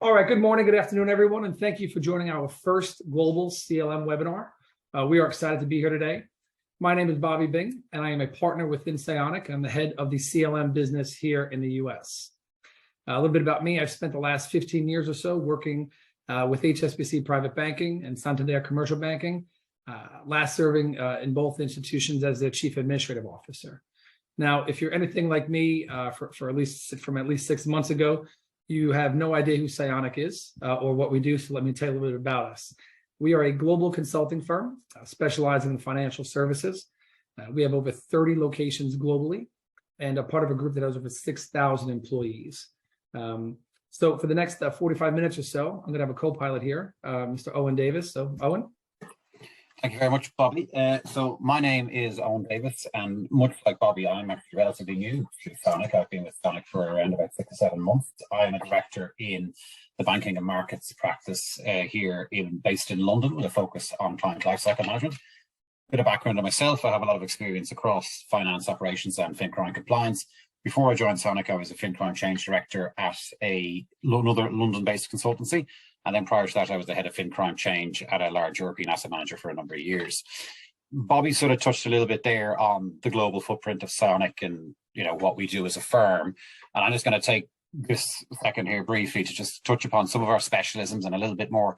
All right, good morning, good afternoon, everyone, and thank you for joining our first global CLM webinar. We are excited to be here today. My name is Bobby Bing, and I am a partner within Sionic. I'm the head of the CLM business here in the US. A little bit about me. I've spent the last 15 years or so working with HSBC Private Banking and Santander Commercial Banking, last serving in both institutions as their Chief Administrative Officer. Now, if you're anything like me, from at least 6 months ago, you have no idea who Sionic is or what we do, so let me tell you a little bit about us. We are a global consulting firm specializing in financial services. We have over 30 locations globally and a part of a group that has over 6,000 employees. So for the next 45 minutes or so, I'm going to have a co-pilot here, Mr. Eoin Davis. So, Eoin. Thank you very much, Bobby. So my name is Eoin Davis, and much like Bobby, I'm actually relatively new to Sionic. I've been with Sionic for around about 6 or 7 months. I am a director in the banking and markets practice here based in London with a focus on client lifecycle management. Bit of background on myself, I have a lot of experience across finance operations and fin-crime compliance. Before I joined Sionic, I was a fin-crime change director at another London-based consultancy. And then prior to that, I was the head of fin-crime change at a large European asset manager for a number of years. Bobby sort of touched a little bit there on the global footprint of Sionic and what we do as a firm. And I'm just going to take this second here briefly to just touch upon some of our specialisms and a little bit more,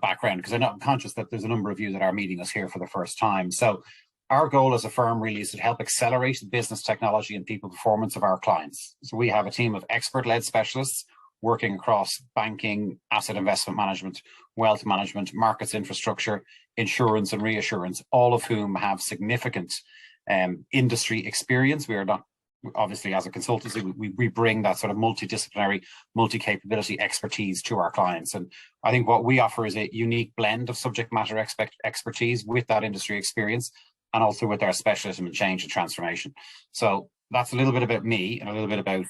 background, because I'm conscious that there's a number of you that are meeting us here for the first time. So our goal as a firm really is to help accelerate the business, technology, and people performance of our clients. So we have a team of expert-led specialists working across banking, asset investment management, wealth management, markets infrastructure, insurance and reassurance, all of whom have significant industry experience. We are not, obviously as a consultancy, we bring that sort of multidisciplinary, multi-capability expertise to our clients. And I think what we offer is a unique blend of subject matter expertise with that industry experience and also with our specialism in change and transformation. So that's a little bit about me and a little bit about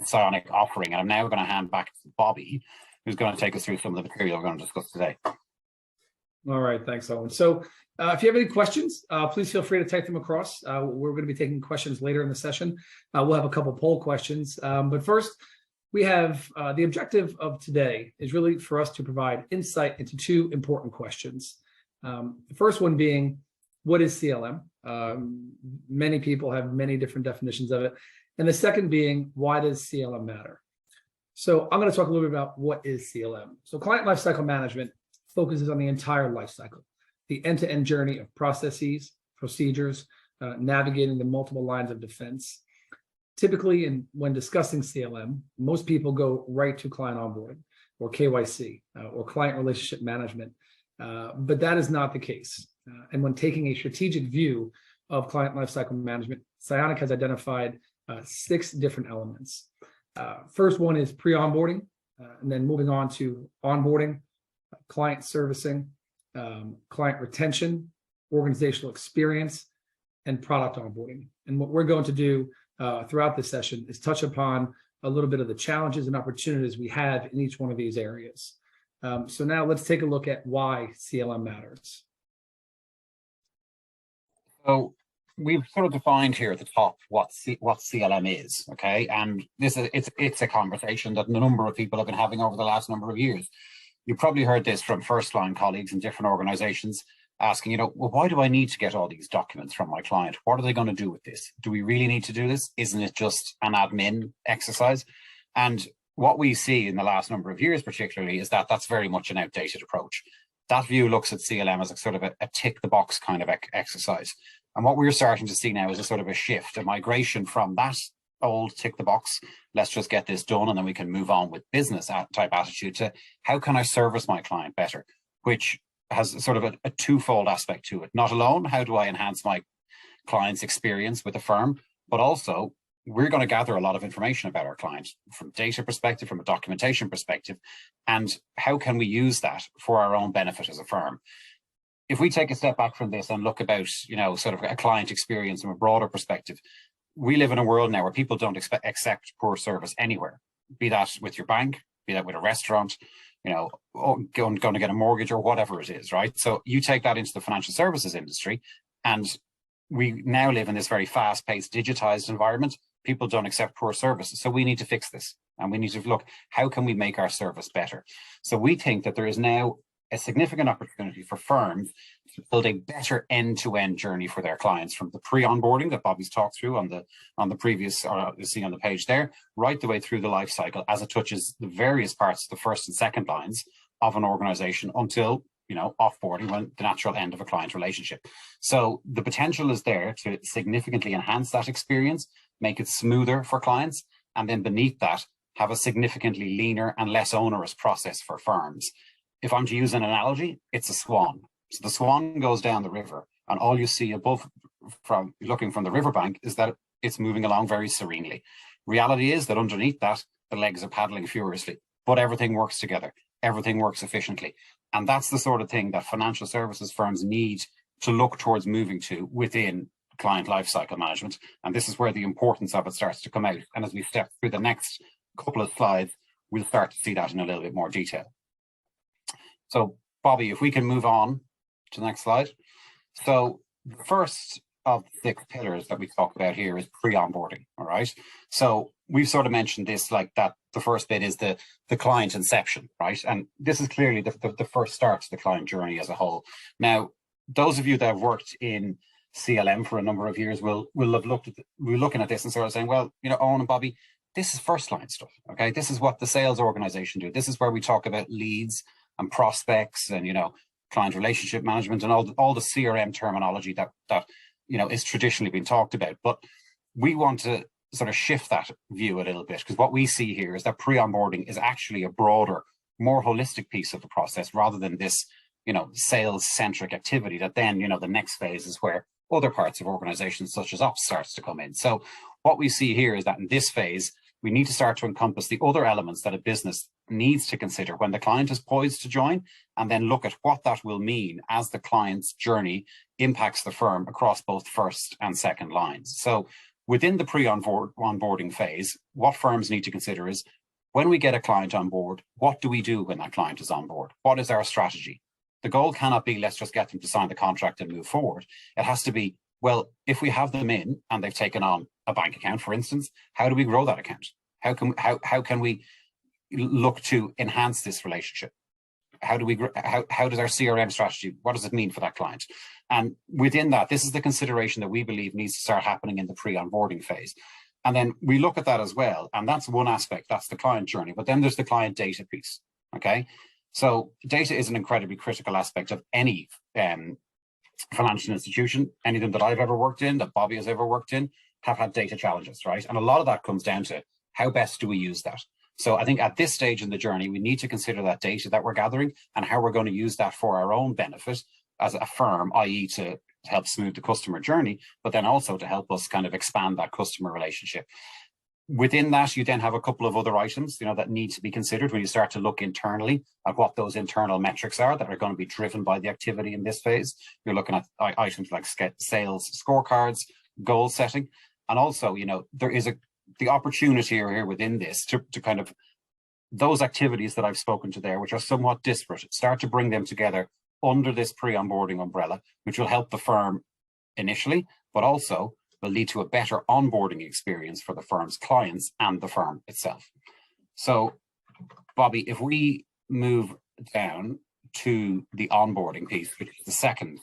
Sionic offering. And I'm now going to hand back to Bobby, who's going to take us through some of the material we're going to discuss today. All right, thanks, Eoin. So if you have any questions, please feel free to type them across. We're going to be taking questions later in the session. We'll have a couple poll questions. But first, we have the objective of today is really for us to provide insight into 2 important questions. The first one being, what is CLM? Many people have many different definitions of it. And the second being, why does CLM matter? So I'm going to talk a little bit about what is CLM. So Client Lifecycle Management focuses on the entire lifecycle, the end-to-end journey of processes, procedures, navigating the multiple lines of defense. Typically, when discussing CLM, most people go right to client onboarding or KYC or client relationship management, but that is not the case. And when taking a strategic view of client lifecycle management, Sionic has identified 6 different elements. First one is pre-onboarding, and then moving on to onboarding, client servicing, client retention, organizational experience, and product onboarding. And what we're going to do throughout this session is touch upon a little bit of the challenges and opportunities we have in each one of these areas. So now let's take a look at why CLM matters. So we've sort of defined here at the top what CLM is, okay? And it's a conversation that a number of people have been having over the last number of years. You probably heard this from first-line colleagues in different organizations asking, well, why do I need to get all these documents from my client? What are they going to do with this? Do we really need to do this? Isn't it just an admin exercise? And what we see in the last number of years particularly is that that's very much an outdated approach. That view looks at CLM as a sort of a tick-the-box kind of exercise. And what we're starting to see now is a sort of a shift, a migration from that old tick-the-box, let's just get this done and then we can move on with business type attitude to how can I service my client better, which has sort of a twofold aspect to it. Not alone, how do I enhance my client's experience with the firm, but also we're going to gather a lot of information about our client from a data perspective, from a documentation perspective, and how can we use that for our own benefit as a firm? If we take a step back from this and look about, sort of a client experience from a broader perspective, we live in a world now where people don't accept poor service anywhere, be that with your bank, be that with a restaurant, going to get a mortgage or whatever it is, right? So you take that into the financial services industry, and we now live in this very fast-paced, digitized environment people don't accept poor service. So we need to fix this. And we need to look, how can we make our service better? So we think that there is now a significant opportunity for firms to build a better end-to-end journey for their clients, from the pre-onboarding that Bobby's talked through on the previous, or you see on the page there, right the way through the life cycle, as it touches the various parts of the first and second lines of an organization until, you know, offboarding, when the natural end of a client relationship. So the potential is there to significantly enhance that experience, make it smoother for clients, and then beneath that, have a significantly leaner and less onerous process for firms. If I'm to use an analogy, it's a swan. So the swan goes down the river, and all you see above, from looking from the riverbank, is that it's moving along very serenely. Reality is that underneath that, the legs are paddling furiously, but everything works together. Everything works efficiently. And that's the sort of thing that financial services firms need to look towards moving to within client lifecycle management. And this is where the importance of it starts to come out. And as we step through the next couple of slides, we'll start to see that in a little bit more detail. So, Bobby, if we can move on to the next slide. So the first of the 6 pillars that we talk about here is pre-onboarding, all right? So we've sort of mentioned this, like that the first bit is the client inception, right? And this is clearly the first start to the client journey as a whole. Now, those of you that have worked in CLM for a number of years will have we're looking at this and sort of saying, well, you know, Eoin and Bobby, this is first line stuff, okay? This is what the sales organization do. This is where we talk about leads and prospects and, you know, client relationship management and all the CRM terminology that you know is traditionally been talked about. But we want to sort of shift that view a little bit, because what we see here is that pre-onboarding is actually a broader, more holistic piece of the process, rather than this, you know, sales centric activity that then, you know, the next phase is where other parts of organizations such as ops starts to come in. So what we see here is that in this phase, we need to start to encompass the other elements that a business needs to consider when the client is poised to join, and then look at what that will mean as the client's journey impacts the firm across both first and second lines. So within the pre-onboarding phase, what firms need to consider is, when we get a client on board, what do we do when that client is on board? What is our strategy? The goal cannot be, let's just get them to sign the contract and move forward. It has to be, well, if we have them in and they've taken on a bank account, for instance, how do we grow that account? How can we look to enhance this relationship? How does our CRM strategy, what does it mean for that client? And within that, this is the consideration that we believe needs to start happening in the pre-onboarding phase. And then we look at that as well. And that's one aspect, that's the client journey. But then there's the client data piece, okay? So data is an incredibly critical aspect of any financial institution. Any of them that I've ever worked in, that Bobby has ever worked in, have had data challenges, right? And a lot of that comes down to, how best do we use that? So I think at this stage in the journey, we need to consider that data that we're gathering and how we're going to use that for our own benefit as a firm, i.e. to help smooth the customer journey, but then also to help us kind of expand that customer relationship. Within that, you then have a couple of other items, you know, that need to be considered when you start to look internally at what those internal metrics are that are going to be driven by the activity in this phase. You're looking at items like sales scorecards, goal setting, and also, you know, there is the opportunity here within this to kind of, those activities that I've spoken to there, which are somewhat disparate, start to bring them together under this pre-onboarding umbrella, which will help the firm initially, but also will lead to a better onboarding experience for the firm's clients and the firm itself. So, Bobby, if we move down to the onboarding piece, which is the second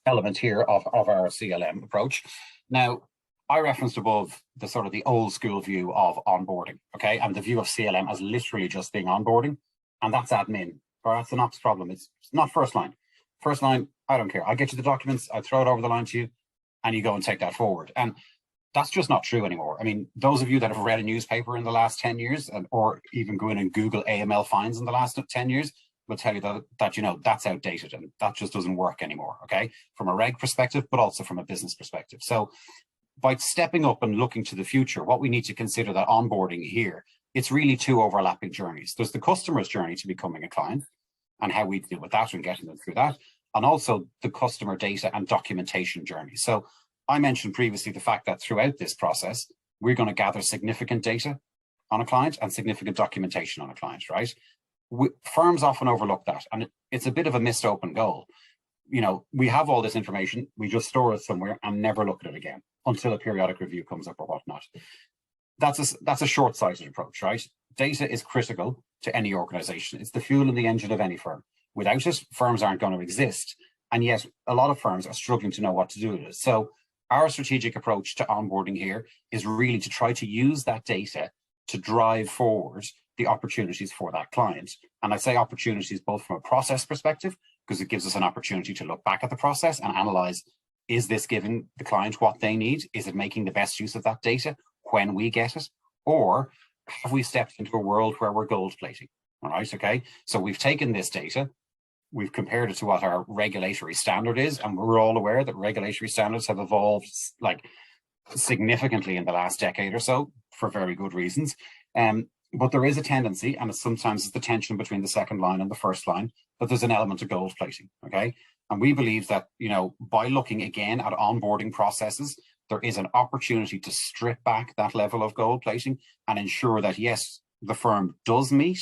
element here of our CLM approach. Now, I referenced above the sort of the old school view of onboarding, okay, and the view of CLM as literally just being onboarding, and that's admin, or that's an ops problem. It's not first line. First line, I don't care. I get you the documents, I throw it over the line to you, and you go and take that forward. And that's just not true anymore. I mean, those of you that have read a newspaper in the last 10 years, or even go in and Google AML fines in the last 10 years, will tell you that you know, that's outdated and that just doesn't work anymore, okay, from a reg perspective, but also from a business perspective. So by stepping up and looking to the future, what we need to consider that onboarding here, it's really two overlapping journeys. There's the customer's journey to becoming a client and how we deal with that and getting them through that, and also the customer data and documentation journey. So I mentioned previously the fact that throughout this process, we're going to gather significant data on a client and significant documentation on a client, right? Firms often overlook that, and it's a bit of a missed open goal. we have all this information, we just store it somewhere and never look at it again until a periodic review comes up or whatnot. That's a short-sighted approach, right? Data is critical to any organization. It's the fuel and the engine of any firm. Without it, firms aren't going to exist. And yet a lot of firms are struggling to know what to do with it. So our strategic approach to onboarding here is really to try to use that data to drive forward the opportunities for that client. And I say opportunities both from a process perspective, because it gives us an opportunity to look back at the process and analyze, is this giving the client what they need? Is it making the best use of that data when we get it? Or have we stepped into a world where we're gold plating? All right, okay. So we've taken this data, we've compared it to what our regulatory standard is, and we're all aware that regulatory standards have evolved like significantly in the last decade or so for very good reasons. But there is a tendency, and sometimes it's the tension between the second line and the first line, that there's an element of gold plating, okay? And we believe that, by looking again at onboarding processes, there is an opportunity to strip back that level of gold plating and ensure that, yes, the firm does meet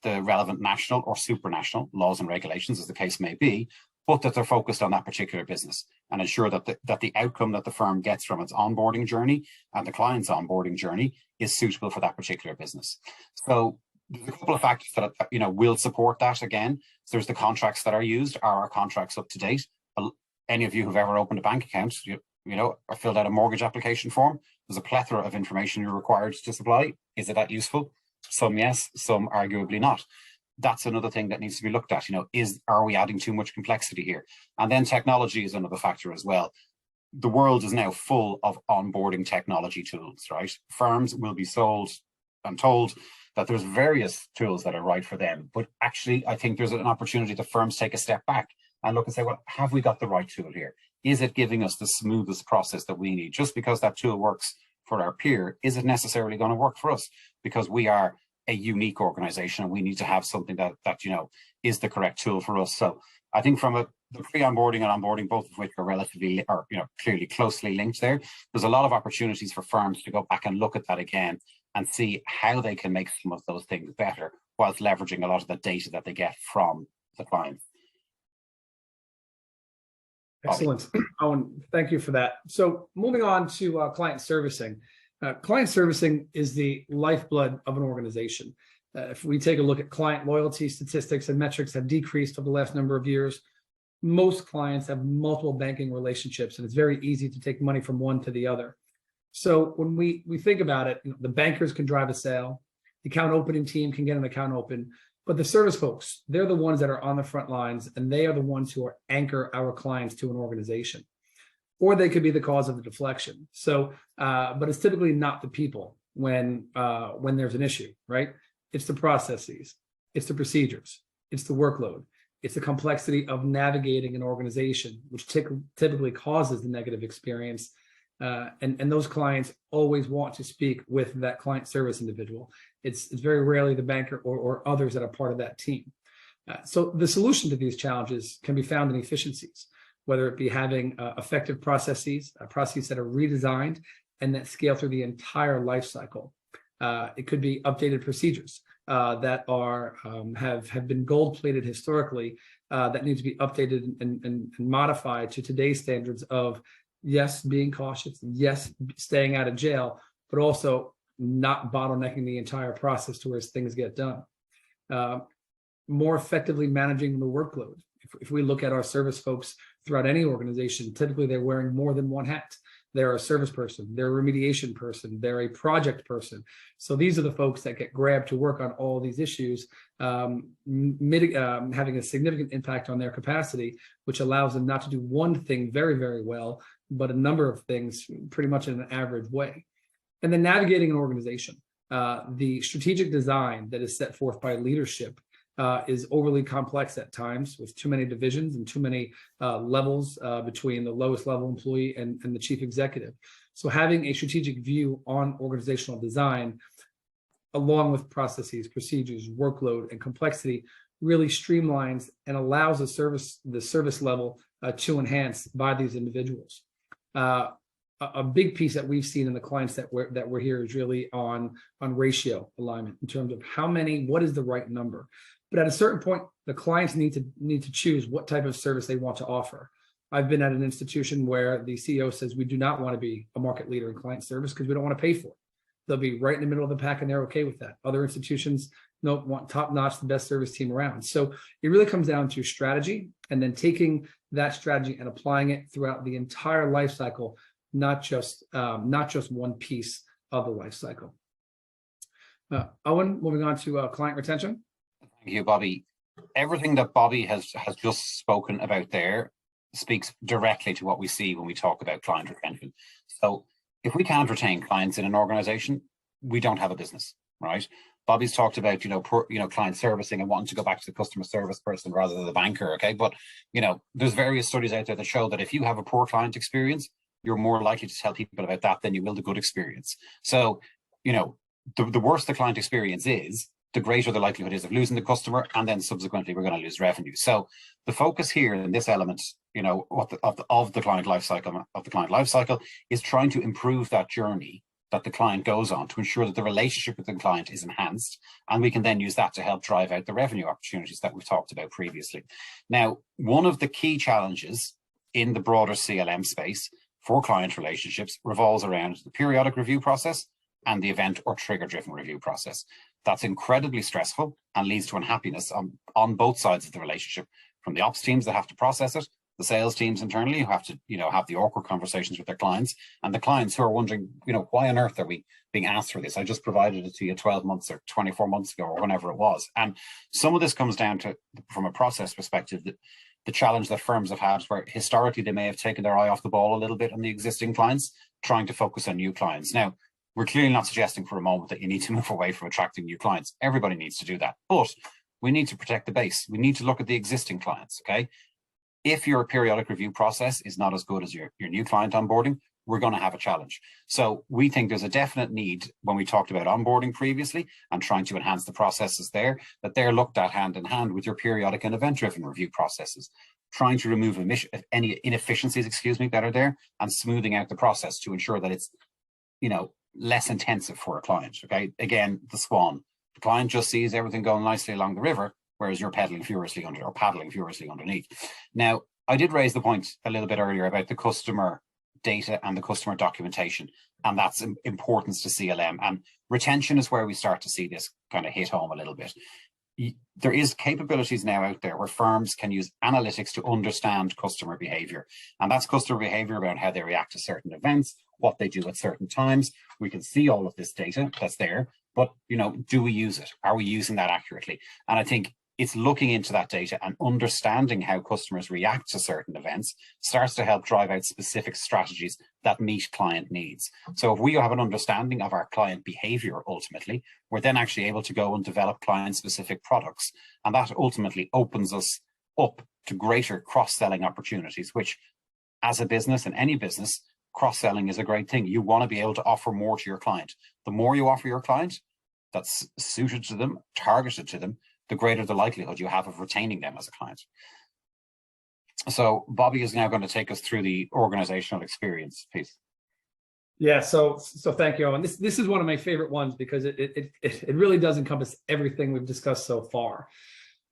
the relevant national or supranational laws and regulations, as the case may be, but that they're focused on that particular business and ensure that the outcome that the firm gets from its onboarding journey and the client's onboarding journey is suitable for that particular business. So there's a couple of factors that will support that. Again, so there's the contracts that are used. Are our contracts up to date? Any of you who've ever opened a bank account, or filled out a mortgage application form, there's a plethora of information you're required to supply. Is it that useful? Some yes, some arguably not. That's another thing that needs to be looked at. Are we adding too much complexity here? And then technology is another factor as well. The world is now full of onboarding technology tools, right? Firms will be sold and told that there's various tools that are right for them. But actually, I think there's an opportunity that firms take a step back and look and say, well, have we got the right tool here? Is it giving us the smoothest process that we need? Just because that tool works for our peer, is it necessarily going to work for us? Because we are a unique organization and we need to have something that is the correct tool for us. So I think from the pre-onboarding and onboarding, both of which are relatively or clearly closely linked there's a lot of opportunities for firms to go back and look at that again and see how they can make some of those things better whilst leveraging a lot of the data that they get from the client. Excellent. Owen, thank you for that. So moving on to client servicing. Client servicing is the lifeblood of an organization. If we take a look at client loyalty statistics and metrics have decreased over the last number of years, most clients have multiple banking relationships, and it's very easy to take money from one to the other. So when we think about it, the bankers can drive a sale, the account opening team can get an account open, but the service folks, they're the ones that are on the front lines, and they are the ones who anchor our clients to an organization. Or they could be the cause of the deflection. So, but it's typically not the people when there's an issue, right? It's the processes, it's the procedures, it's the workload, it's the complexity of navigating an organization, which typically causes the negative experience. And those clients always want to speak with that client service individual. It's very rarely the banker or others that are part of that team. So the solution to these challenges can be found in efficiencies, whether it be having effective processes that are redesigned and that scale through the entire life cycle. It could be updated procedures that are have been gold-plated historically that need to be updated and modified to today's standards of, yes, being cautious, yes, staying out of jail, but also not bottlenecking the entire process to where things get done. More effectively managing the workload. If we look at our service folks throughout any organization, typically they're wearing more than one hat. They're a service person, they're a remediation person, they're a project person. So these are the folks that get grabbed to work on all these issues, having a significant impact on their capacity, which allows them not to do one thing very, very well, but a number of things pretty much in an average way. And then navigating an organization. The strategic design that is set forth by leadership is overly complex at times, with too many divisions and too many levels between the lowest level employee and the chief executive. So having a strategic view on organizational design, along with processes, procedures, workload, and complexity, really streamlines and allows the service level to enhance by these individuals. a big piece that we've seen in the clients that we're here is really on ratio alignment in terms of what is the right number. But at a certain point, the clients need to choose what type of service they want to offer. I've been at an institution where the CEO says we do not want to be a market leader in client service because we don't want to pay for it. They'll be right in the middle of the pack and they're okay with that. Other institutions want top-notch, the best service team around. So it really comes down to strategy and then taking that strategy and applying it throughout the entire life cycle, not just one piece of the life cycle. Eoin, moving on to client retention. Thank you, Bobby. Everything that Bobby has just spoken about there speaks directly to what we see when we talk about client retention. So if we can't retain clients in an organization, we don't have a business, right? Bobby's talked about, client servicing and wanting to go back to the customer service person rather than the banker, okay? But, there's various studies out there that show that if you have a poor client experience, you're more likely to tell people about that than you will the good experience. So, the worse the client experience is, the greater the likelihood is of losing the customer, and then subsequently we're going to lose revenue. So the focus here in this element, of the client lifecycle is trying to improve that journey that the client goes on to ensure that the relationship with the client is enhanced, and we can then use that to help drive out the revenue opportunities that we've talked about previously. Now, one of the key challenges in the broader CLM space for client relationships revolves around the periodic review process and the event or trigger-driven review process. That's incredibly stressful and leads to unhappiness on both sides of the relationship, from the ops teams that have to process it, the sales teams internally who have to, have the awkward conversations with their clients, and the clients who are wondering, why on earth are we being asked for this? I just provided it to you 12 months or 24 months ago or whenever it was. And some of this comes down to, from a process perspective, the challenge that firms have had where historically they may have taken their eye off the ball a little bit on the existing clients, trying to focus on new clients. Now, we're clearly not suggesting for a moment that you need to move away from attracting new clients. Everybody needs to do that, but we need to protect the base. We need to look at the existing clients, okay? If your periodic review process is not as good as your new client onboarding, we're going to have a challenge. So we think there's a definite need, when we talked about onboarding previously and trying to enhance the processes there, that they're looked at hand in hand with your periodic and event-driven review processes, trying to remove any inefficiencies, that are there, and smoothing out the process to ensure that it's, less intensive for a client, okay? Again, the swan. The client just sees everything going nicely along the river, whereas you're paddling furiously underneath. Now, I did raise the point a little bit earlier about the customer data and the customer documentation, and that's importance to CLM. And retention is where we start to see this kind of hit home a little bit. There is capabilities now out there where firms can use analytics to understand customer behavior. And that's customer behavior around how they react to certain events, what they do at certain times. We can see all of this data that's there, but do we use it? Are we using that accurately? And I think it's looking into that data and understanding how customers react to certain events starts to help drive out specific strategies that meet client needs. So if we have an understanding of our client behavior, ultimately, we're then actually able to go and develop client-specific products. And that ultimately opens us up to greater cross-selling opportunities, which as a business and any business, cross-selling is a great thing. You want to be able to offer more to your client. The more you offer your client that's suited to them, targeted to them, the greater the likelihood you have of retaining them as a client. So Bobby is now going to take us through the organizational experience piece. Yeah, so thank you, Eoin. This is one of my favorite ones because it really does encompass everything we've discussed so far.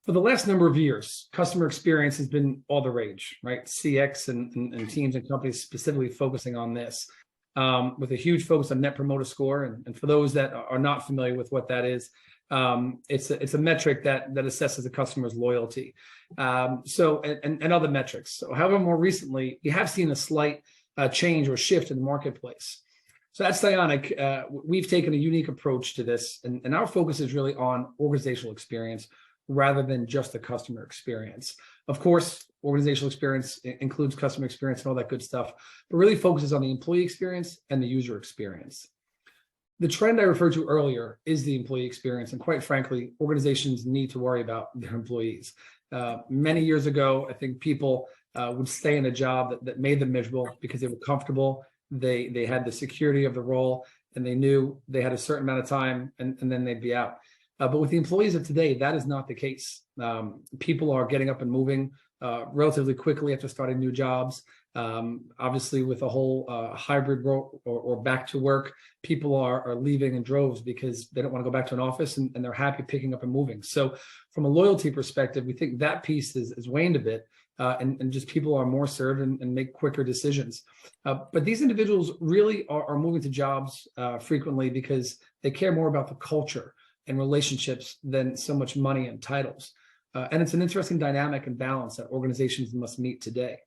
For the last number of years, customer experience has been all the rage, right? CX and teams and companies specifically focusing on this, with a huge focus on Net Promoter Score. And for those that are not familiar with what that is, it's a metric that assesses a customer's loyalty. And other metrics. So, however, more recently, we have seen a slight change or shift in the marketplace. So at Cyonic, we've taken a unique approach to this, and our focus is really on organizational experience rather than just the customer experience. Of course, organizational experience includes customer experience and all that good stuff, but really focuses on the employee experience and the user experience. The trend I referred to earlier is the employee experience, and quite frankly, organizations need to worry about their employees. Many years ago, I think people would stay in a job that made them miserable because they were comfortable, they had the security of the role, and they knew they had a certain amount of time and then they'd be out. But with the employees of today, that is not the case. People are getting up and moving relatively quickly after starting new jobs. Obviously, with a whole hybrid role or back to work, people are leaving in droves because they don't want to go back to an office, and they're happy picking up and moving. So from a loyalty perspective, we think that piece is waned a bit, and just people are more served and make quicker decisions. But these individuals really are moving to jobs frequently because they care more about the culture and relationships than so much money and titles. And it's an interesting dynamic and balance that organizations must meet today.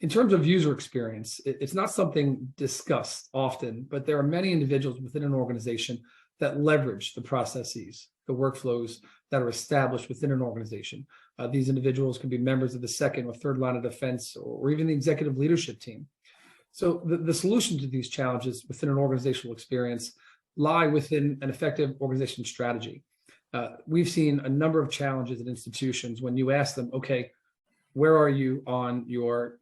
In terms of user experience, it's not something discussed often, but there are many individuals within an organization that leverage the processes, the workflows that are established within an organization. These individuals can be members of the second or third line of defense, or even the executive leadership team. So the solution to these challenges within an organizational experience lie within an effective organization strategy. We've seen a number of challenges at institutions when you ask them, okay, where are you on your,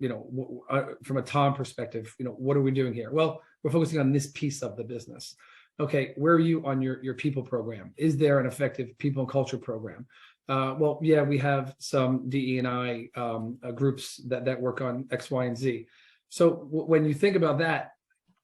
from a Tom perspective, what are we doing here? Well, we're focusing on this piece of the business. Okay, where are you on your people program? Is there an effective people and culture program? Well, yeah, we have some DE&I groups that work on X, Y, and Z. So when you think about that,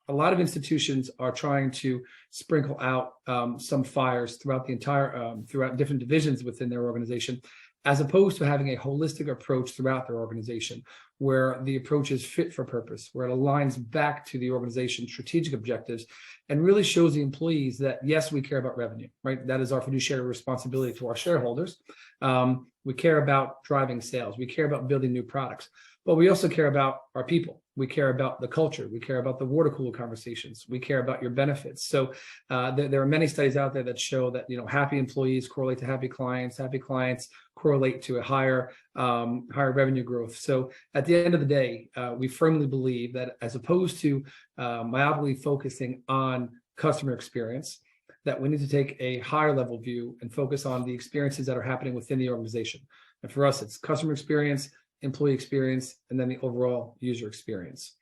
a lot of institutions are trying to sprinkle out some fires throughout the entire, throughout different divisions within their organization, as opposed to having a holistic approach throughout their organization, where the approach is fit for purpose, where it aligns back to the organization's strategic objectives and really shows the employees that, yes, we care about revenue, right? That is our fiduciary responsibility to our shareholders. We care about driving sales. We care about building new products, but we also care about our people. We care about the culture. We care about the water cooler conversations. We care about your benefits. So there are many studies out there that show that happy employees correlate to happy clients. Happy clients correlate to a higher revenue growth. So at the end of the day, we firmly believe that as opposed to myopically focusing on customer experience, that we need to take a higher level view and focus on the experiences that are happening within the organization. And for us, it's customer experience, employee experience, and then the overall user experience.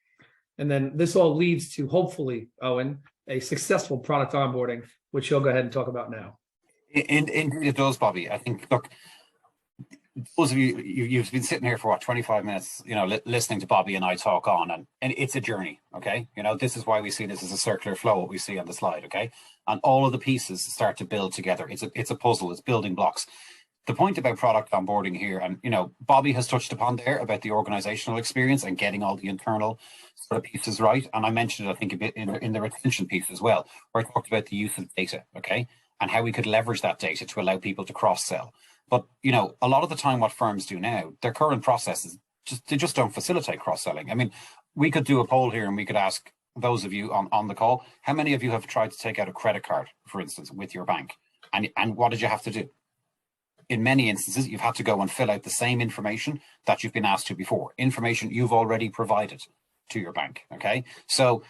And then this all leads to, hopefully, Eoin, a successful product onboarding, which you'll go ahead and talk about now. Indeed it does, Bobby. I think, look, those of you've been sitting here for 25 minutes, listening to Bobby and I talk on, and it's a journey, okay? This is why we see this as a circular flow, what we see on the slide, okay? And all of the pieces start to build together. It's a puzzle, it's building blocks. The point about product onboarding here, and Bobby has touched upon there about the organizational experience and getting all the internal sort of pieces right. And I mentioned it, I think, a bit in the retention piece as well, where I talked about the use of data, okay, and how we could leverage that data to allow people to cross-sell. But a lot of the time, what firms do now, their current processes just don't facilitate cross-selling. I mean, we could do a poll here, and we could ask those of you on the call, how many of you have tried to take out a credit card, for instance, with your bank, and what did you have to do? In many instances, you've had to go and fill out the same information that you've been asked to before, information you've already provided to your bank, okay? So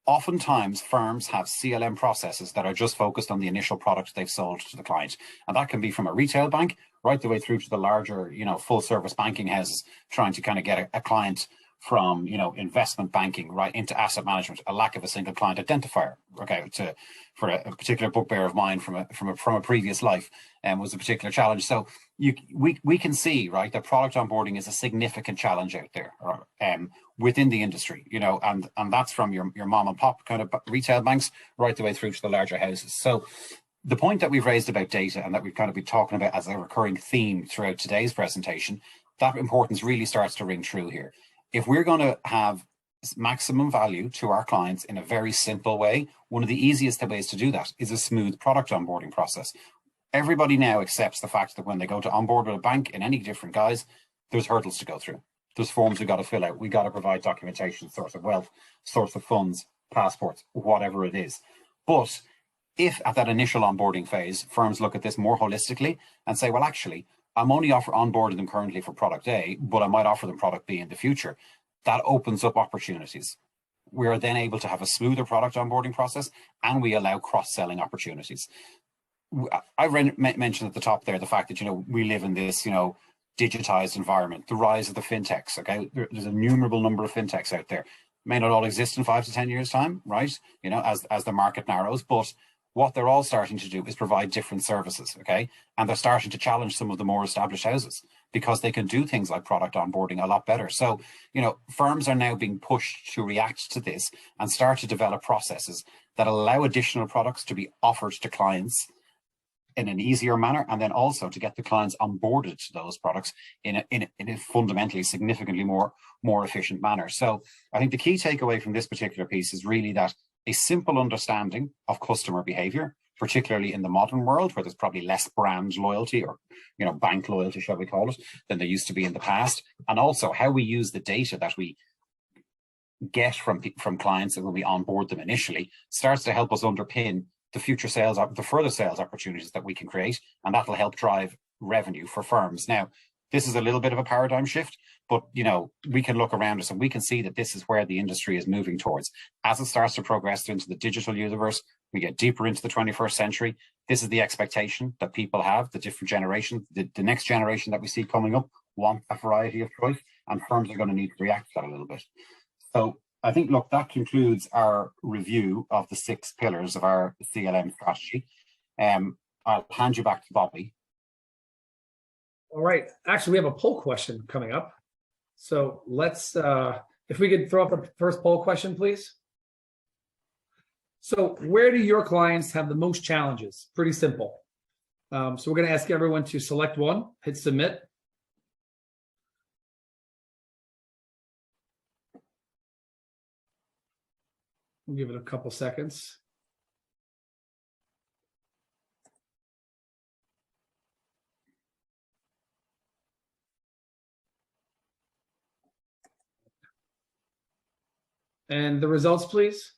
oftentimes firms have CLM processes that are just focused on the initial product they've sold to the client. And that can be from a retail bank right the way through to the larger, full service banking houses trying to kind of get a client from, investment banking right into asset management, a lack of a single client identifier, okay, for a particular bugbear of mine from a previous life, was a particular challenge. So we can see, right, that product onboarding is a significant challenge out there within the industry, and that's from your mom and pop kind of retail banks right the way through to the larger houses. So the point that we've raised about data and that we've kind of been talking about as a recurring theme throughout today's presentation, that importance really starts to ring true here. If we're going to have maximum value to our clients in a very simple way, one of the easiest ways to do that is a smooth product onboarding process. Everybody now accepts the fact that when they go to onboard with a bank in any different guise, there's hurdles to go through. There's forms we got to fill out. We got to provide documentation, source of wealth, source of funds, passports, whatever it is. But if at that initial onboarding phase, firms look at this more holistically and say, well, actually, I'm only onboarding them currently for product A, but I might offer them product B in the future. That opens up opportunities. We are then able to have a smoother product onboarding process, and we allow cross-selling opportunities. I mentioned at the top there the fact that, we live in this, digitized environment, the rise of the fintechs, okay? There's a innumerable number of fintechs out there. May not all exist in 5 to 10 years' time, right? As the market narrows, but what they're all starting to do is provide different services, okay? And they're starting to challenge some of the more established houses because they can do things like product onboarding a lot better. So, you know, firms are now being pushed to react to this and start to develop processes that allow additional products to be offered to clients in an easier manner, and then also to get the clients onboarded to those products in a fundamentally significantly more efficient manner. So I think the key takeaway from this particular piece is really that a simple understanding of customer behavior, particularly in the modern world where there's probably less brand loyalty or, you know, bank loyalty, shall we call it, than there used to be in the past, and also how we use the data that we get from clients and when we onboard them initially starts to help us underpin the future sales, the further sales opportunities that we can create, and that will help drive revenue for firms. Now, this is a little bit of a paradigm shift, but you know, we can look around us and we can see that this is where the industry is moving towards. As it starts to progress into the digital universe, we get deeper into the 21st century. This is the expectation that people have, the different generation, the next generation that we see coming up want a variety of choice, and firms are going to need to react to that a little bit. So I think, look, that concludes our review of the 6 pillars of our CLM strategy. I'll hand you back to Bobby. All right. Actually, we have a poll question coming up. So let's, if we could throw up the first poll question, please. So where do your clients have the most challenges? Pretty simple. So we're going to ask everyone to select one, hit submit. We'll give it a couple seconds. And the results, please.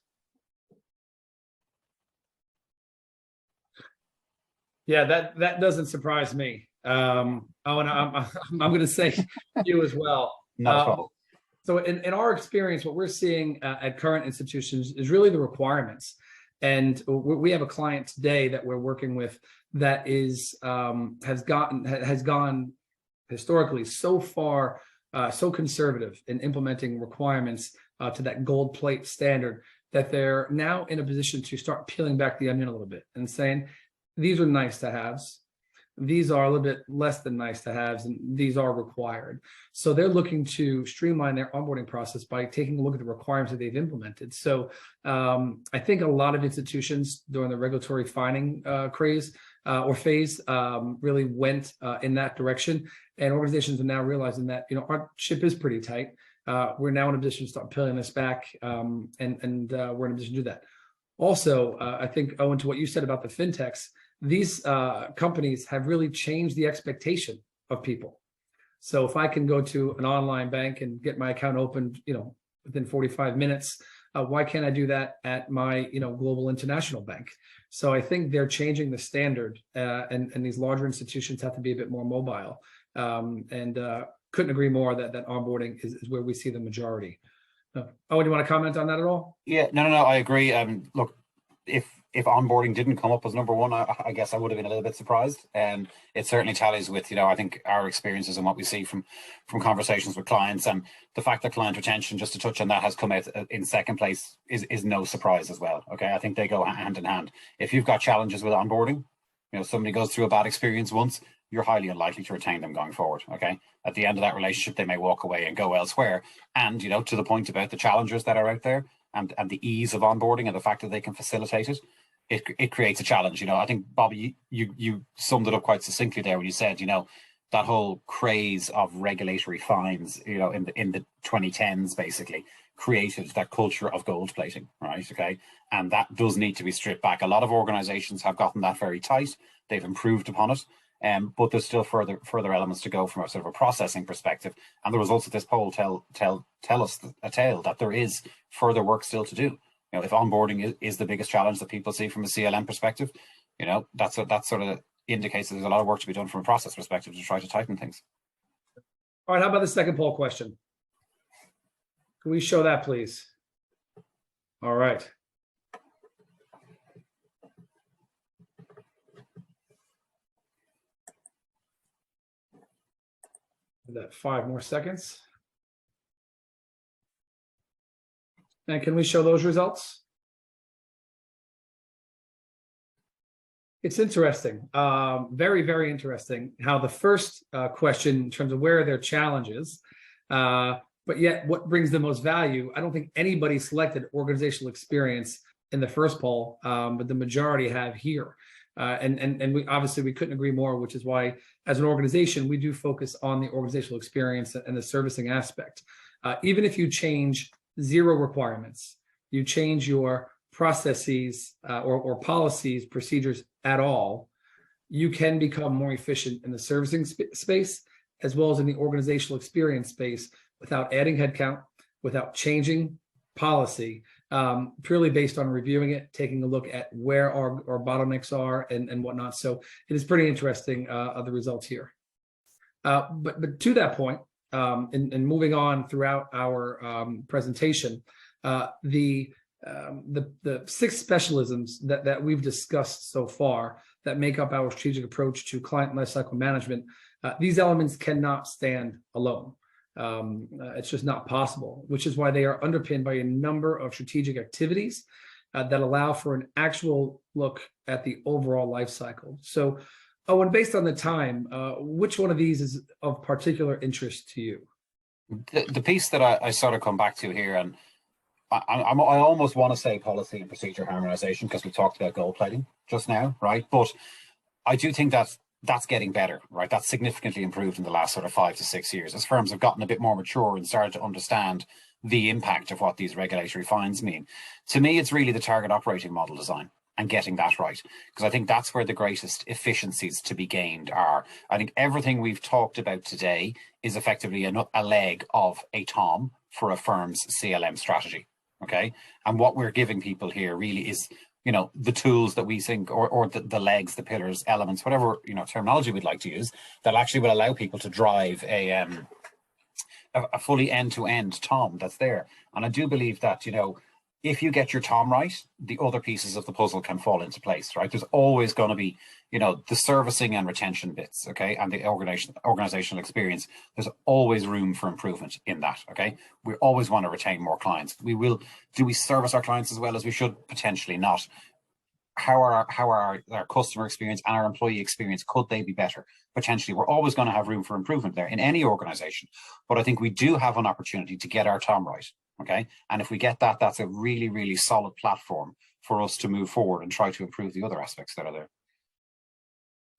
Yeah, that doesn't surprise me. I'm going to say you as well. So in our experience, what we're seeing at current institutions is really the requirements. And we have a client today that we're working with that is has gone historically so far, so conservative in implementing requirements to that gold plate standard that they're now in a position to start peeling back the onion a little bit and saying, these are nice to haves. These are a little bit less than nice to haves, and these are required. So they're looking to streamline their onboarding process by taking a look at the requirements that they've implemented. So I think a lot of institutions during the regulatory fining craze or phase really went in that direction. And organizations are now realizing that, you know, our ship is pretty tight. We're now in a position to start peeling this back, and we're in a position to do that. Also, I think, Eoin, to what you said about the fintechs, these companies have really changed the expectation of people. So if I can go to an online bank and get my account opened, you know, within 45 minutes, why can't I do that at my, you know, global international bank? So I think they're changing the standard, and these larger institutions have to be a bit more mobile. Couldn't agree more that onboarding is where we see the majority. Oh, do you want to comment on that at all? Yeah, no, I agree. Look, if onboarding didn't come up as number one, I guess I would have been a little bit surprised. And it certainly tallies with, you know, I think our experiences and what we see from conversations with clients, and the fact that client retention, just to touch on that, has come out in second place is no surprise as well. Okay, I think they go hand in hand. If you've got challenges with onboarding, you know, somebody goes through a bad experience once, you're highly unlikely to retain them going forward. Okay, at the end of that relationship, they may walk away and go elsewhere. And, you know, to the point about the challengers that are out there and the ease of onboarding and the fact that they can facilitate it, it creates a challenge. You know, I think, Bobby, you summed it up quite succinctly there when you said, you know, that whole craze of regulatory fines, you know, in the 2010s basically created that culture of gold plating, right? Okay, and that does need to be stripped back. A lot of organizations have gotten that very tight. They've improved upon it. But there's still further elements to go from a sort of a processing perspective, and the results of this poll tell us a tale that there is further work still to do. You know, if onboarding is the biggest challenge that people see from a CLM perspective, you know, that sort of indicates that there's a lot of work to be done from a process perspective to try to tighten things. All right, how about the second poll question? Can we show that, please? All right. That 5 more seconds. And can we show those results? It's interesting, very, very interesting how the first question in terms of where are their challenges, but yet what brings the most value. I don't think anybody selected organizational experience in the first poll, but the majority have here. And we obviously we couldn't agree more, which is why as an organization, we do focus on the organizational experience and the servicing aspect. Even if you change 0 requirements, you change your processes or policies, procedures at all, you can become more efficient in the servicing space as well as in the organizational experience space without adding headcount, without changing policy, purely based on reviewing it, taking a look at where our bottlenecks are and whatnot. So it is pretty interesting, the results here. But to that point, and moving on throughout our presentation, the 6 specialisms that we've discussed so far that make up our strategic approach to client lifecycle management, these elements cannot stand alone. It's just not possible, which is why they are underpinned by a number of strategic activities that allow for an actual look at the overall life cycle. So, Eoin, based on the time, which one of these is of particular interest to you? The piece that I sort of come back to here, and I almost want to say policy and procedure harmonization because we talked about gold plating just now, right? But I do think that's getting better, right? That's significantly improved in the last sort of 5 to 6 years as firms have gotten a bit more mature and started to understand the impact of what these regulatory fines mean. To me, it's really the target operating model design and getting that right, because I think that's where the greatest efficiencies to be gained are. I think everything we've talked about today is effectively a leg of a TOM for a firm's CLM strategy, okay? And what we're giving people here really is, you know, the tools that we think, or the legs, the pillars, elements, whatever, you know, terminology we'd like to use, that actually will allow people to drive a fully end-to-end TOM that's there. And I do believe that, you know, if you get your TOM right, the other pieces of the puzzle can fall into place, right? There's always going to be, you know, the servicing and retention bits, okay, and the organizational experience. There's always room for improvement in that, okay? We always want to retain more clients. Do we service our clients as well as we should? Potentially not. How are our customer experience and our employee experience, could they be better? Potentially. We're always going to have room for improvement there in any organization. But I think we do have an opportunity to get our TOM right. Okay, and if we get that, that's a really, really solid platform for us to move forward and try to improve the other aspects that are there.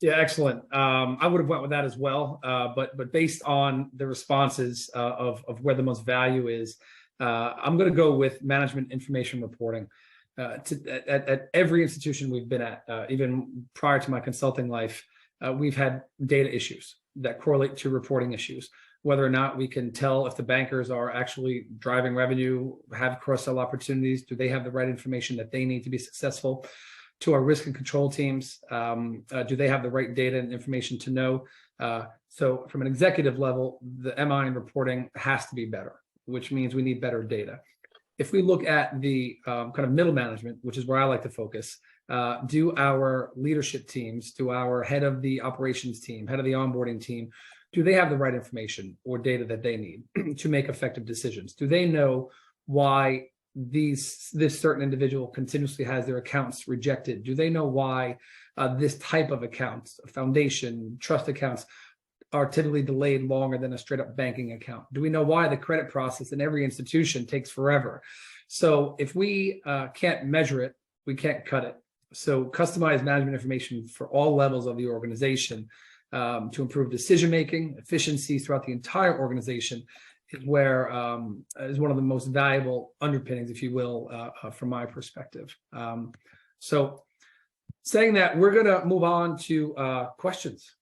Yeah, excellent. I would have went with that as well, but based on the responses of where the most value is, I'm going to go with management information reporting. At every institution we've been at, even prior to my consulting life, we've had data issues that correlate to reporting issues. Whether or not we can tell if the bankers are actually driving revenue, have cross-sell opportunities, do they have the right information that they need to be successful? To our risk and control teams, do they have the right data and information to know? So from an executive level, the MI and reporting has to be better, which means we need better data. If we look at the kind of middle management, which is where I like to focus, do our leadership teams, do our head of the operations team, head of the onboarding team, do they have the right information or data that they need to make effective decisions? Do they know why this certain individual continuously has their accounts rejected? Do they know why this type of accounts, foundation, trust accounts, are typically delayed longer than a straight up banking account? Do we know why the credit process in every institution takes forever? So if we can't measure it, we can't cut it. So customized management information for all levels of the organization to improve decision-making, efficiencies throughout the entire organization is where is one of the most valuable underpinnings, if you will, from my perspective. So saying that, we're going to move on to questions,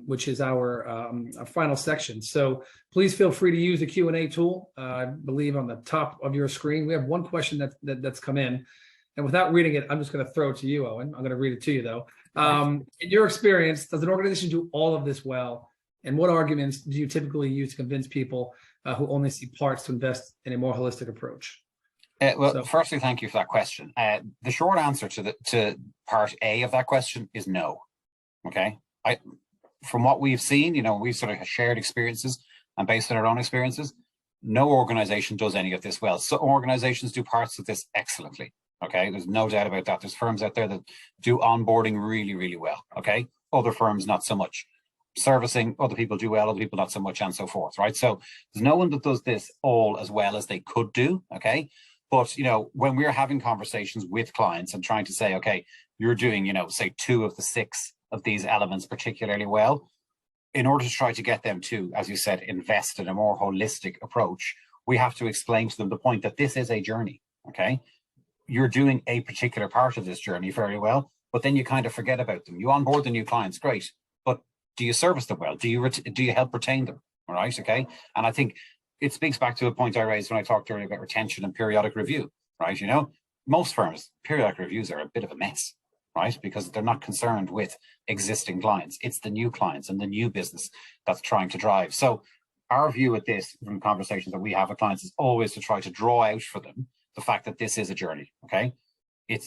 which is our final section. So please feel free to use the Q&A tool. I believe on the top of your screen, we have one question that's come in. And without reading it, I'm just going to throw it to you, Eoin. I'm going to read it to you, though. In your experience, does an organization do all of this well? And what arguments do you typically use to convince people who only see parts to invest in a more holistic approach? Firstly, thank you for that question. The short answer to part A of that question is no. Okay. From what we've seen, you know, we've sort of shared experiences and based on our own experiences, no organization does any of this well. So organizations do parts of this excellently. Okay, there's no doubt about that. There's firms out there that do onboarding really, really well. Okay, other firms not so much. Servicing, other people do well, other people not so much, and so forth. Right. So there's no one that does this all as well as they could do. Okay. But when we're having conversations with clients and trying to say, okay, you're doing, say 2 of the 6 of these elements particularly well, in order to try to get them to, as you said, invest in a more holistic approach, we have to explain to them the point that this is a journey. Okay. You're doing a particular part of this journey very well, but then you kind of forget about them. You onboard the new clients, great, but do you service them well? Do you help retain them? All right, okay. And I think it speaks back to the point I raised when I talked earlier about retention and periodic review, right? Most firms, periodic reviews are a bit of a mess, right? Because they're not concerned with existing clients. It's the new clients and the new business that's trying to drive. So our view at this, from conversations that we have with clients, is always to try to draw out for them the fact that this is a journey, okay? It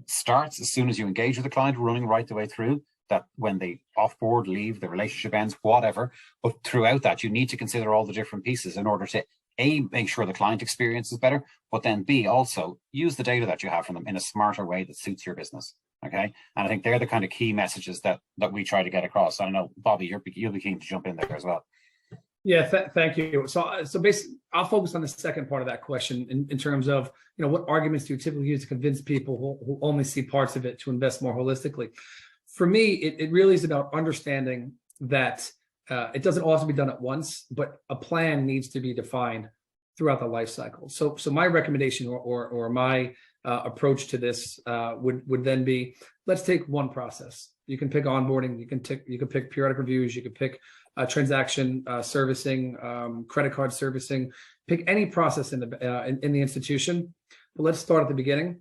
starts as soon as you engage with the client, running right the way through, that when they offboard, leave, the relationship ends, whatever. But throughout that, you need to consider all the different pieces in order to A, make sure the client experience is better, but then B, also use the data that you have from them in a smarter way that suits your business, okay? And I think they're the kind of key messages that we try to get across. I don't know, Bobby, you'll be keen to jump in there as well. Yeah, thank you. So basically, I'll focus on the second part of that question in terms of, what arguments do you typically use to convince people who only see parts of it to invest more holistically? For me, it really is about understanding that it doesn't all have to be done at once, but a plan needs to be defined throughout the life cycle. So my recommendation or my approach to this would then be, let's take one process. You can pick onboarding, you can pick periodic reviews, you can pick transaction servicing, credit card servicing, pick any process in the institution. But let's start at the beginning,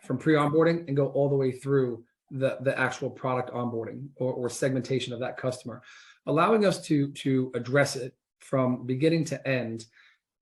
from pre-onboarding, and go all the way through the actual product onboarding or segmentation of that customer, allowing us to address it from beginning to end,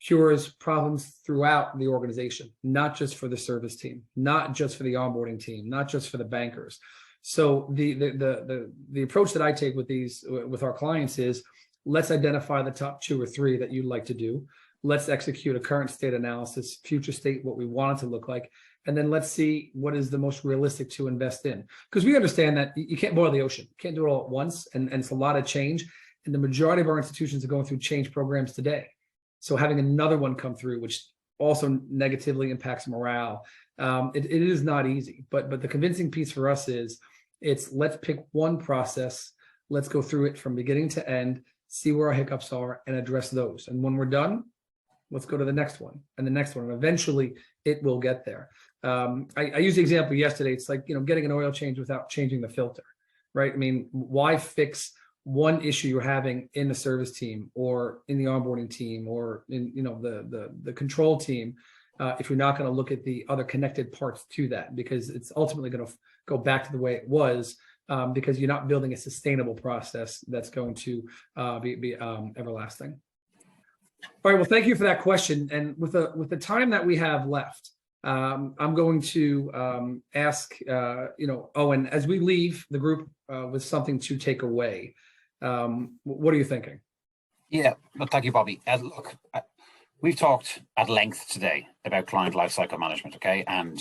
cures problems throughout the organization, not just for the service team, not just for the onboarding team, not just for the bankers. So the approach that I take with our clients is, let's identify the top 2 or 3 that you'd like to do. Let's execute a current state analysis, future state, what we want it to look like, and then let's see what is the most realistic to invest in. Because we understand that you can't boil the ocean, you can't do it all at once, and it's a lot of change. And the majority of our institutions are going through change programs today. So having another one come through, which also negatively impacts morale, it is not easy. But the convincing piece for us is, let's pick one process, let's go through it from beginning to end, see where our hiccups are, and address those. And when we're done, let's go to the next one and the next one. And eventually it will get there. I used the example yesterday. It's like, getting an oil change without changing the filter, right? I mean, why fix one issue you're having in the service team or in the onboarding team or in, the control team, if you're not going to look at the other connected parts to that, because it's ultimately going to go back to the way it was, because you're not building a sustainable process that's going to be everlasting. All right. Well, thank you for that question. And with the time that we have left, I'm going to ask, Eoin, as we leave the group with something to take away, what are you thinking? Yeah, well, thank you, Bobby. Look, we've talked at length today about client lifecycle management, okay? And,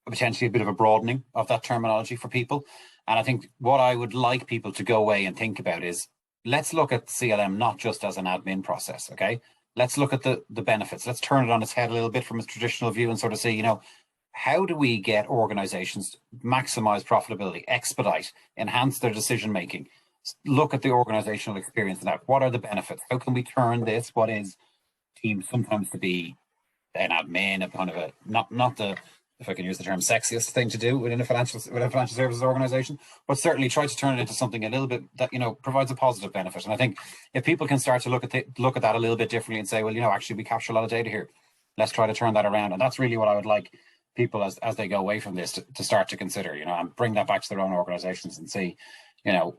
potentially a bit of a broadening of that terminology for people. And I think what I would like people to go away and think about is, let's look at CLM not just as an admin process, okay? Let's look at the benefits. Let's turn it on its head a little bit from a traditional view and sort of say, how do we get organizations to maximize profitability, expedite, enhance their decision making, look at the organizational experience and that. What are the benefits? How can we turn this, what is deemed sometimes to be an admin, a kind of a not the, if I can use the term, sexiest thing to do within a financial services organization, but certainly try to turn it into something a little bit that provides a positive benefit. And I think if people can start to look at that a little bit differently and say, well, actually we capture a lot of data here, let's try to turn that around. And that's really what I would like people as they go away from this to start to consider, and bring that back to their own organizations and see,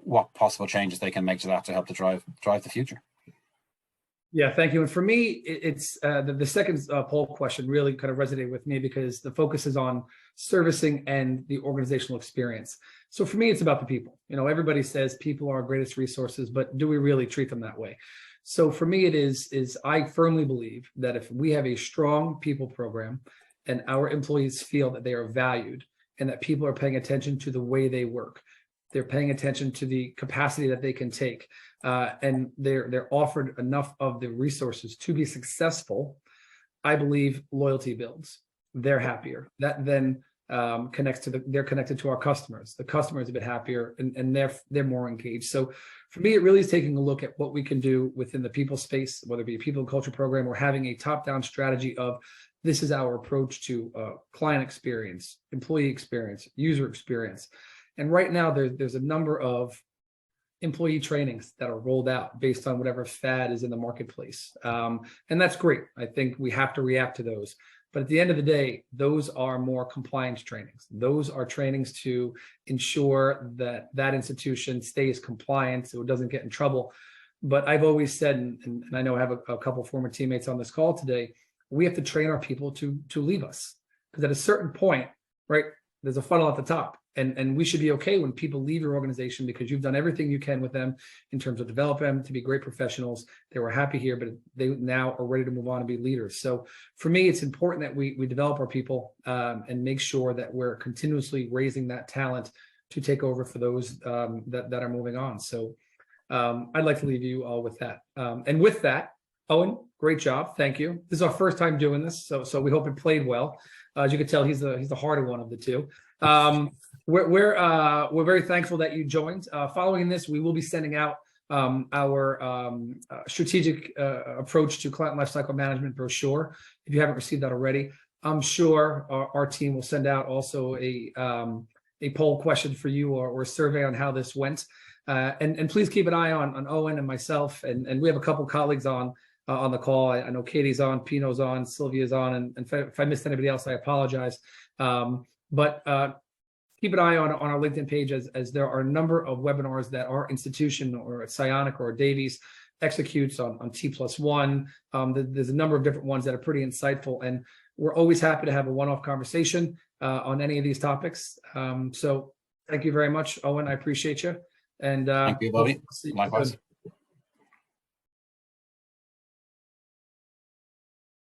what possible changes they can make to that to help to drive the future. Yeah, thank you. And for me, it's the second poll question really kind of resonated with me because the focus is on servicing and the organizational experience. So for me, it's about the people. Everybody says people are our greatest resources, but do we really treat them that way? So for me, it is I firmly believe that if we have a strong people program and our employees feel that they are valued and that people are paying attention to the way they work. They're paying attention to the capacity that they can take, and they're offered enough of the resources to be successful. I believe loyalty builds. They're happier. That then connects to they're connected to our customers. The customer is a bit happier, and they're more engaged. So for me, it really is taking a look at what we can do within the people space, whether it be a people and culture program or having a top-down strategy of this is our approach to client experience, employee experience, user experience. And right now there's a number of employee trainings that are rolled out based on whatever fad is in the marketplace. And that's great. I think we have to react to those. But at the end of the day, those are more compliance trainings. Those are trainings to ensure that that institution stays compliant so it doesn't get in trouble. But I've always said, and I know I have a couple former teammates on this call today, we have to train our people to leave us. Because at a certain point, right, there's a funnel at the top. And we should be okay when people leave your organization because you've done everything you can with them in terms of develop them to be great professionals. They were happy here, but they now are ready to move on and be leaders. So for me, it's important that we develop our people and make sure that we're continuously raising that talent to take over for those that are moving on. So I'd like to leave you all with that. And with that, Eoin, great job. Thank you. This is our first time doing this, so we hope it played well. As you can tell, he's the harder one of the two. We're very thankful that you joined. Following this, we will be sending out our strategic approach to client lifecycle management brochure. If you haven't received that already, I'm sure our team will send out also a poll question for you or a survey on how this went. And please keep an eye on Eoin and myself, and we have a couple colleagues on the call. I know Katie's on, Pino's on, Sylvia's on, and if I missed anybody else, I apologize. But keep an eye on our LinkedIn page as there are a number of webinars that our institution or Psionic or Davies executes on T+1. There's a number of different ones that are pretty insightful, and we're always happy to have a one-off conversation on any of these topics. So thank you very much, Eoin. I appreciate you. And thank you, Bobby. Likewise.